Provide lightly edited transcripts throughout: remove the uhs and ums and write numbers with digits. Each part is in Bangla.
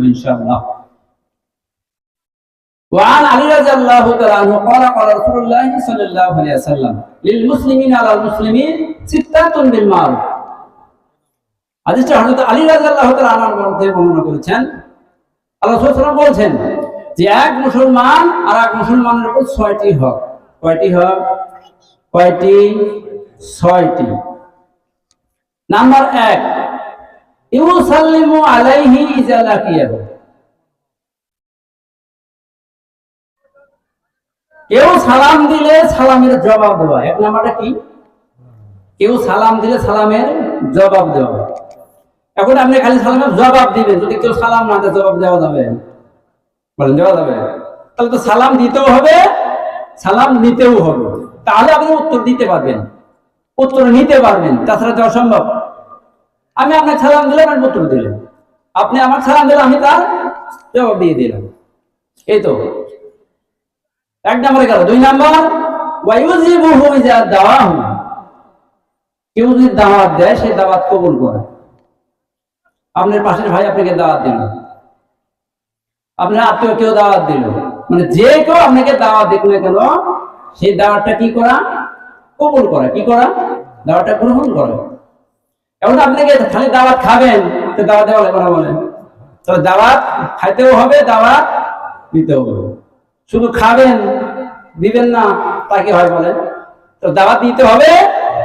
দেব ইনশাআল্লাহ। وعن علي رضي الله تعالى عنه قال قال رسول الله صلى الله عليه وسلم للمسلمين على المسلمين ستة بالمعروف। হাদিসটা হযরত আলী রাদিয়াল্লাহু তাআলা আনহু মধ্যে বর্ণনা করেছেন, আল্লাহ রাসূল সাল্লাল্লাহু আলাইহি ওয়াসাল্লাম বলেছেন যে এক মুসলমান আর এক মুসলমানের উপর 6টি হক। কয়টি হক? কয়টি? 6টি। নাম্বার 1, ইউসাল্লিমু আলাইহি ইযা লাকিয়াহু। কেউ সালাম দিলে সালামের জবাব দেওয়া। এক নাম্বারটা কি? কেউ সালাম দিলে সালামের জবাব দেওয়া। এখন আপনি খালি সালামের জবাব দিবেন, যদি কেউ সালাম না দেয় জবাব দেওয়া যাবে? বলেন দেওয়া যাবে? তাহলে তো সালাম দিতেও হবে, সালাম নিতেও হবে, তাহলে আপনি উত্তর দিতে পারবেন, উত্তর নিতে পারবেন, তাছাড়া তো অসম্ভব। আমি আপনাকে সালাম দিলাম, আমি উত্তর দিলাম, আপনি আমাকে সালাম দিলেন, আমি তার জবাব দিয়ে দিলাম। এই তো এক নম্বরে গেল। 2 নাম্বার, ওয়ায়ুজিবুহু ইযা দাওয়াহু। কেউ যদি দাওয়াত দেয় সেই দাওয়াত কবুল করে। আপনার পাশের ভাই আপনাকে দাওয়াত দিল, আপনার আত্মীয় কেউ দাওয়াত দিল, মানে যে কেউ আপনাকে দাওয়াত দিক না কেন সেই দাওয়াতটা কি করা? কবুল করা। কি করা? দাওয়াতটা গ্রহণ করা। এখন আপনাকে খালি দাওয়াত খাবেন, তো দাওয়াত দেওয়া লাগবে না বলেন? তবে দাওয়াত খাইতেও হবে, দাওয়াত দিতেও হবে। শুধু খাবেন দিবেন না তা কি হয় বলেন? তো দাওয়াত দিতে হবে,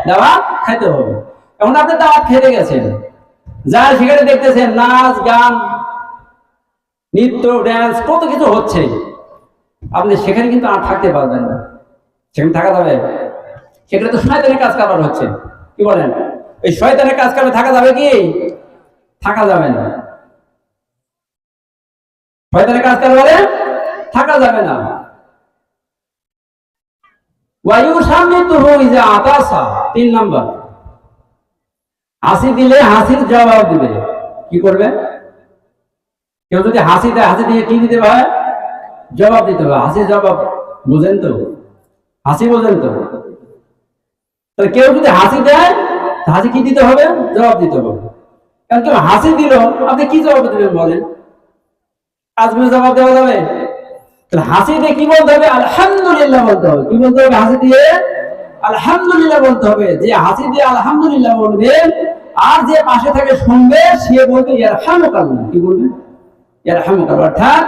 দাওয়াত খাইতে হবে। এখন আপনি দাওয়াত খেতে গেছেন, যা সেখানে দেখতেছেন নাচ গান নৃত্য ড্যান্স কত কিছু হচ্ছে, আপনি সেখানে কিন্তু আর থাকতে পারবেন না। সেখানে থাকা যাবে? সেখানে তো শয়তানের কাজ কারবার হচ্ছে। কি বলেন? এই শয়তানের কাজ কারবার থাকা যাবে কি? থাকা যাবে না। শয়তানের কাজ কারবারে থাকা যাবে না। ওয়ায়ুসামিতুহু ইযা আতাসা। 3 নাম্বার, হাসি দিলে হাসির জবাব দিবে। কি করবে? কেউ যদি হাসি দেয়, হাসি দিয়ে কি দিতে হয়? জবাব দিতে হবে। হাসির জবাব বুঝেন তো? হাসি বোঝেন তো? তাহলে কেউ যদি হাসি দেয়, হাসি কি দিতে হবে? জবাব দিতে হবে। কারণ কেউ হাসি দিল, আপনি কি জবাব দেবেন বলেন? আজকে জবাব দেওয়া যাবে? তাহলে হাসি দিয়ে কি বলতে হবে? আলহামদুলিল্লাহ বলতে হবে। কি বলতে হবে? হাসি দিয়ে আলহামদুলিল্লাহ বলতে হবে। যে হাসি দিয়ে আলহামদুলিল্লাহ বলবে আর যে পাশে থেকে শুনবে সে বলবে ইয়ারহামুকাল্লাহ। কি বলবে? ইয়ারহামুকাল্লাহ। অর্থাৎ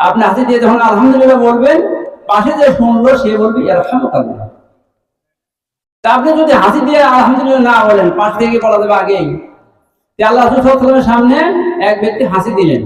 আপনি হাসি দিয়ে যখন আলহামদুলিল্লাহ বলবেন, পাশে যে শুনলো সে বলবে ইয়ারহামুকাল্লাহ। তা আপনি যদি হাসি দিয়ে আলহামদুলিল্লাহ না বলেন, পাশ থেকে বলা যাবে আগেই। আল্লাহ রাসূল সাল্লাল্লাহু আলাইহি ওয়াসাল্লামের সামনে এক ব্যক্তি হাসি দিলেন,